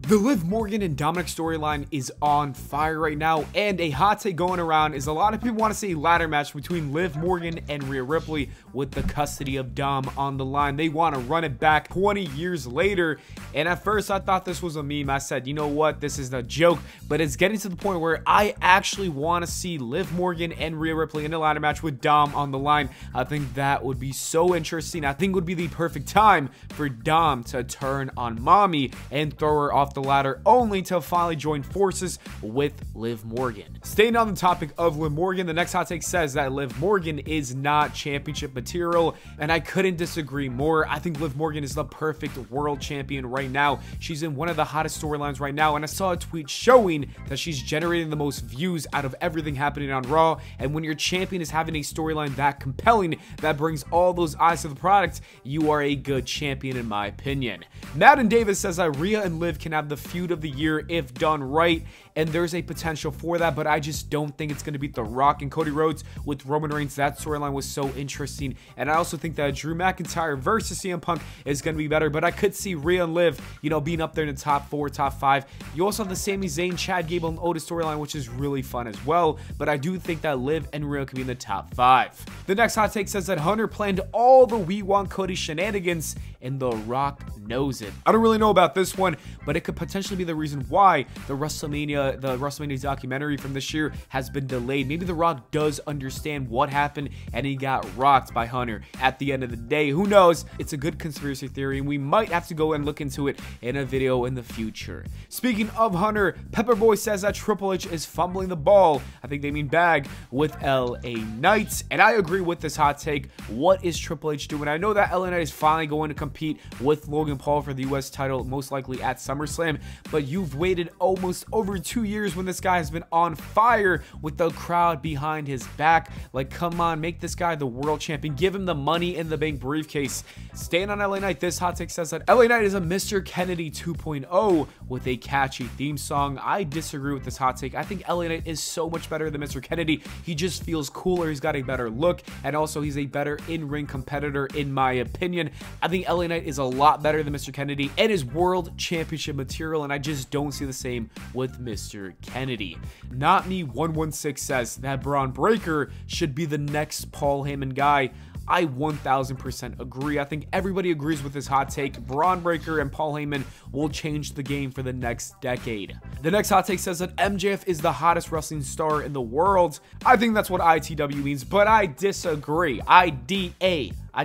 The Liv Morgan and Dominic storyline is on fire right now, and a hot take going around is a lot of people want to see a ladder match between Liv Morgan and Rhea Ripley with the custody of Dom on the line. They want to run it back 20 years later, and at first I thought this was a meme. I said, you know what, this is a joke, but it's getting to the point where I actually want to see Liv Morgan and Rhea Ripley in a ladder match with Dom on the line. I think that would be so interesting. I think it would be the perfect time for Dom to turn on Mommy and throw her off the ladder, only to finally join forces with Liv Morgan. Staying on the topic of Liv Morgan, the next hot take says that Liv Morgan is not championship material, and I couldn't disagree more. I think Liv Morgan is the perfect world champion right now. She's in one of the hottest storylines right now, and I saw a tweet showing that she's generating the most views out of everything happening on Raw, and when your champion is having a storyline that compelling, that brings all those eyes to the product, you are a good champion in my opinion. Madden Davis says that Rhea and Liv can have the feud of the year if done right, and there's a potential for that, but I just don't think it's going to beat The Rock and Cody Rhodes with Roman Reigns. That storyline was so interesting, and I also think that Drew McIntyre versus CM Punk is going to be better, but I could see Rhea and Liv, you know, being up there in the top 4, top 5. You also have the Sami Zayn, Chad Gable, and Otis storyline, which is really fun as well, but I do think that Liv and Rhea could be in the top 5. The next hot take says that Hunter planned all the We Want Cody shenanigans, and The Rock knows it. I don't really know about this one, but it could potentially be the reason why the WrestleMania documentary from this year has been delayed. Maybe The Rock does understand what happened and he got rocked by Hunter at the end of the day. Who knows? It's a good conspiracy theory, and we might have to go and look into it in a video in the future. Speaking of Hunter, Pepperboy says that Triple H is fumbling the ball, I think they mean bag, with LA Knight, and I agree with this hot take. What is Triple H doing? I know that LA Knight is finally going to compete with Logan Paul for the US title, most likely at SummerSlam, but you've waited almost over 2 years when this guy has been on fire with the crowd behind his back. Like, come on, make this guy the world champion. Give him the Money in the Bank briefcase. Staying on LA Knight, this hot take says that LA Knight is a Mr. Kennedy 2.0 with a catchy theme song. I disagree with this hot take. I think LA Knight is so much better than Mr. Kennedy. He just feels cooler. He's got a better look, and also he's a better in-ring competitor in my opinion. I think LA Knight is a lot better than Mr. Kennedy and is world championship material, and I just don't see the same with Mr. Kennedy. Not Me 116 says that Braun Breaker should be the next Paul Heyman guy. I 1000% agree. I think everybody agrees with this hot take. Braun Breaker and Paul Heyman will change the game for the next decade. The next hot take says that MJF is the hottest wrestling star in the world. I think that's what ITW means, but I disagree. I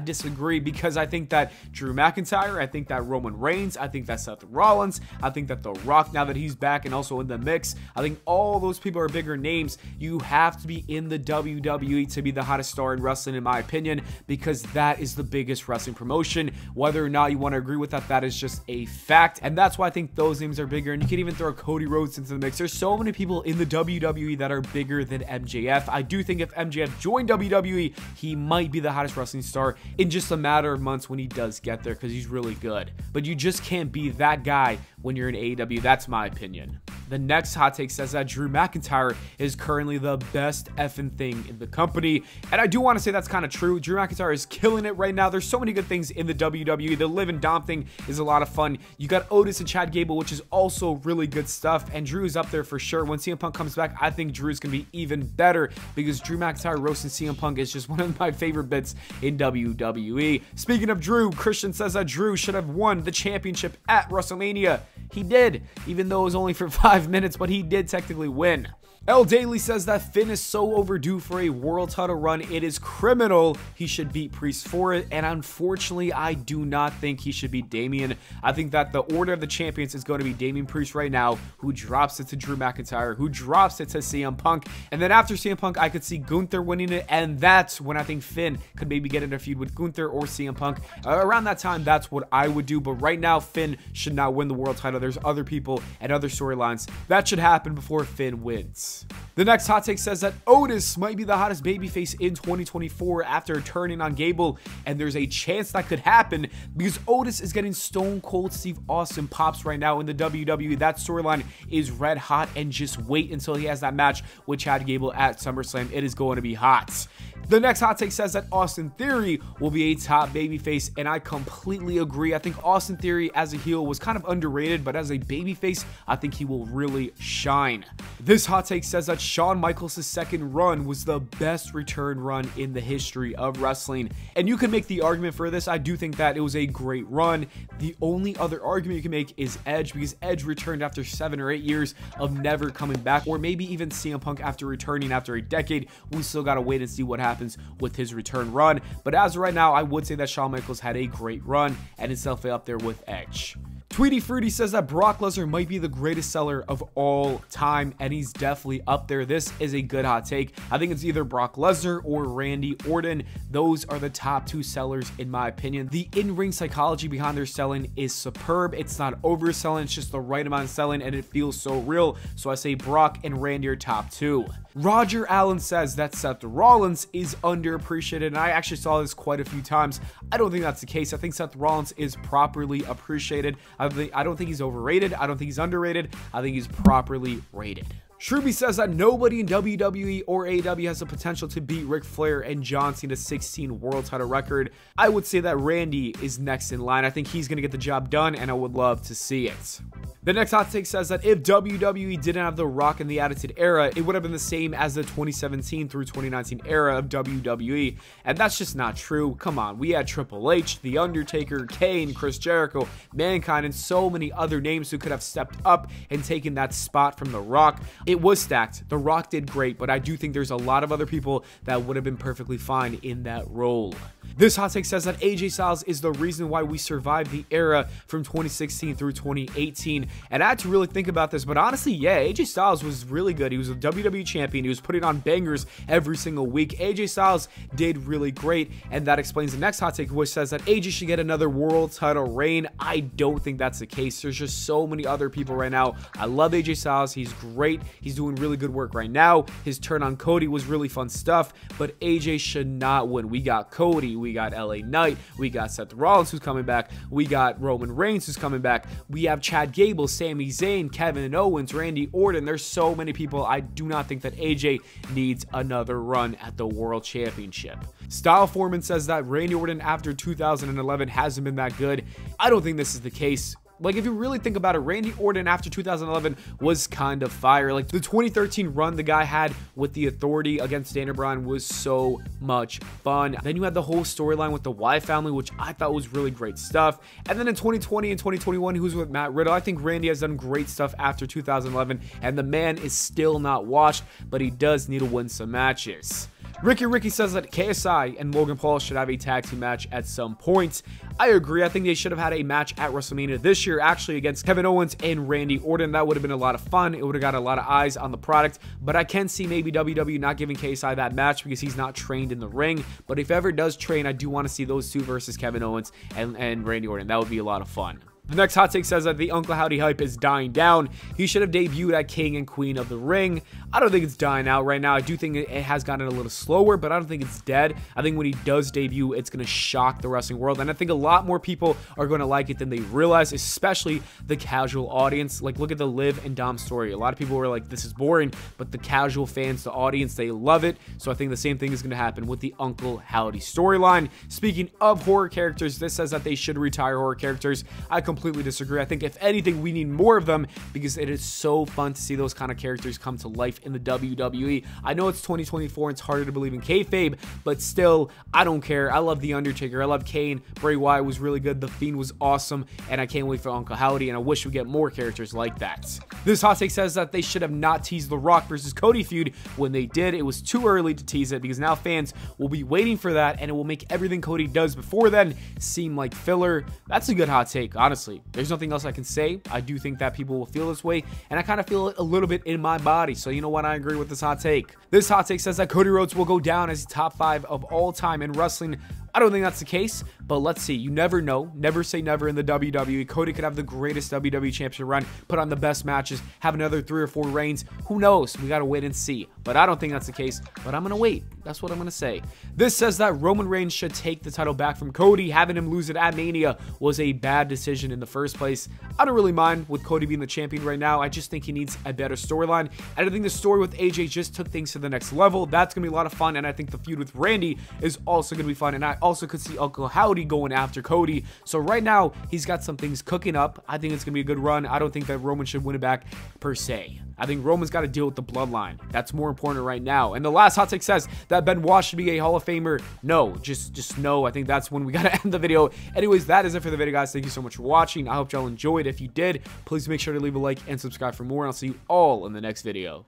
disagree because I think that Drew McIntyre, I think that Roman Reigns, I think that Seth Rollins, I think that The Rock, now that he's back and also in the mix, I think all those people are bigger names. You have to be in the WWE to be the hottest star in wrestling, in my opinion, because that is the biggest wrestling promotion. Whether or not you want to agree with that, that is just a fact, and that's why I think those names are bigger. And you can even throw Cody Rhodes into the mix. There's so many people in the WWE that are bigger than MJF. I do think if MJF joined WWE, he might be the hottest wrestling star in just a matter of months when he does get there, because he's really good. But you just can't be that guy when you're in AEW. That's my opinion. The next hot take says that Drew McIntyre is currently the best effing thing in the company, and I do want to say that's kind of true. Drew McIntyre is killing it right now. There's so many good things in the WWE. The Liv and Dom thing is a lot of fun. You got Otis and Chad Gable, which is also really good stuff, and Drew's up there for sure. When CM Punk comes back, I think Drew's gonna be even better, because Drew McIntyre roasting CM Punk is just one of my favorite bits in WWE. Speaking of Drew, Christian says that Drew should have won the championship at WrestleMania. He did, even though it was only for 5 minutes, but he did technically win. L. Daly says that Finn is so overdue for a world title run, it is criminal. He should beat Priest for it, and unfortunately, I do not think he should beat Damian. I think that the order of the champions is going to be Damian Priest right now, who drops it to Drew McIntyre, who drops it to CM Punk, and then after CM Punk, I could see Gunther winning it, and that's when I think Finn could maybe get in a feud with Gunther or CM Punk. Around that time, that's what I would do, but right now, Finn should not win the world title. There's other people and other storylines that should happen before Finn wins. The next hot take says that Otis might be the hottest babyface in 2024 after turning on Gable, and there's a chance that could happen because Otis is getting Stone Cold Steve Austin pops right now in the WWE. That storyline is red hot, and just wait until he has that match with Chad Gable at SummerSlam. It is going to be hot. The next hot take says that Austin Theory will be a top babyface, and I completely agree. I think Austin Theory as a heel was kind of underrated, but as a babyface, I think he will really shine. This hot take says that Shawn Michaels' second run was the best return run in the history of wrestling, and you can make the argument for this. I do think that it was a great run. The only other argument you can make is Edge, because Edge returned after 7 or 8 years of never coming back, or maybe even CM Punk after returning after a decade. We still gotta wait and see what happens with his return run, but as of right now, I would say that Shawn Michaels had a great run and is definitely up there with Edge. Tweety Fruity says that Brock Lesnar might be the greatest seller of all time, and he's definitely up there. This is a good hot take. I think it's either Brock Lesnar or Randy Orton. Those are the top 2 sellers in my opinion. The in-ring psychology behind their selling is superb. It's not overselling, it's just the right amount of selling, and it feels so real. So I say Brock and Randy are top 2. Roger Allen says that Seth Rollins is underappreciated, and I actually saw this quite a few times. I don't think that's the case. I think Seth Rollins is properly appreciated. I don't think he's overrated. I don't think he's underrated. I think he's properly rated. Shruby says that nobody in WWE or AEW has the potential to beat Ric Flair and John Cena's 16 world title record. I would say that Randy is next in line. I think he's going to get the job done, and I would love to see it. The next hot take says that if WWE didn't have The Rock in the Attitude Era, it would have been the same as the 2017 through 2019 era of WWE, and that's just not true. Come on, we had Triple H, The Undertaker, Kane, Chris Jericho, Mankind, and so many other names who could have stepped up and taken that spot from The Rock. It was stacked. The Rock did great, but I do think there's a lot of other people that would have been perfectly fine in that role. This hot take says that AJ Styles is the reason why we survived the era from 2016 through 2018. And I had to really think about this, but honestly, yeah, AJ Styles was really good. He was a WWE champion. He was putting on bangers every single week. AJ Styles did really great, and that explains the next hot take, which says that AJ should get another world title reign. I don't think that's the case. There's just so many other people right now. I love AJ Styles. He's great. He's doing really good work right now. His turn on Cody was really fun stuff, but AJ should not win. We got Cody. We got LA Knight. We got Seth Rollins, who's coming back. We got Roman Reigns, who's coming back. We have Chad Gable, Sami Zayn, Kevin Owens, Randy Orton. There's so many people. I do not think that AJ needs another run at the World Championship. Style Foreman says that Randy Orton after 2011 hasn't been that good. I don't think this is the case. Like, if you really think about it, Randy Orton after 2011 was kind of fire. Like, the 2013 run the guy had with the Authority against Daniel Bryan was so much fun. Then you had the whole storyline with the Wyatt family, which I thought was really great stuff. And then in 2020 and 2021, he was with Matt Riddle. I think Randy has done great stuff after 2011, and the man is still not washed, but he does need to win some matches. Ricky says that KSI and Logan Paul should have a tag team match at some point. I agree. I think they should have had a match at WrestleMania this year, actually, against Kevin Owens and Randy Orton. That would have been a lot of fun. It would have got a lot of eyes on the product, but I can see maybe WWE not giving KSI that match because he's not trained in the ring. But if ever does train, I do want to see those two versus Kevin Owens and Randy Orton. That would be a lot of fun. The next hot take says that the Uncle Howdy hype is dying down. He should have debuted at King and Queen of the Ring. I don't think it's dying out right now. I do think it has gotten a little slower, but I don't think it's dead. I think when he does debut, it's going to shock the wrestling world, and I think a lot more people are going to like it than they realize, especially the casual audience. Like, look at the Liv and Dom story. A lot of people were like, this is boring, but the casual fans, the audience, they love it. So I think the same thing is going to happen with the Uncle Howdy storyline. Speaking of horror characters, this says that they should retire horror characters. I completely disagree. I think if anything, we need more of them because it is so fun to see those kind of characters come to life in the WWE. I know it's 2024 and it's harder to believe in kayfabe, but still, I don't care. I love The Undertaker. I love Kane. Bray Wyatt was really good. The Fiend was awesome, and I can't wait for Uncle Howdy, and I wish we get more characters like that. This hot take says that they should have not teased The Rock versus Cody feud. When they did, it was too early to tease it because now fans will be waiting for that, and it will make everything Cody does before then seem like filler. That's a good hot take, honestly. There's nothing else I can say. I do think that people will feel this way, and I kind of feel it a little bit in my body. So you know what? I agree with this hot take. This hot take says that Cody Rhodes will go down as top 5 of all time in wrestling. I don't think that's the case, but let's see. You never know. Never say never in the WWE. Cody could have the greatest WWE championship run, put on the best matches, have another 3 or 4 reigns. Who knows? We got to wait and see. But I don't think that's the case, but I'm going to wait. That's what I'm going to say. This says that Roman Reigns should take the title back from Cody. Having him lose it at Mania was a bad decision in the first place. I don't really mind with Cody being the champion right now. I just think he needs a better storyline. And I think the story with AJ just took things to the next level. That's going to be a lot of fun. And I think the feud with Randy is also going to be fun. And I also could see Uncle Howdy going after Cody. So right now, he's got some things cooking up. I think it's going to be a good run. I don't think that Roman should win it back per se. I think Roman's got to deal with the bloodline. That's more important right now. And the last hot take says that Benoit should be a Hall of Famer. No, just no. I think that's when we got to end the video. Anyways, that is it for the video, guys. Thank you so much for watching. I hope y'all enjoyed. If you did, please make sure to leave a like and subscribe for more. And I'll see you all in the next video.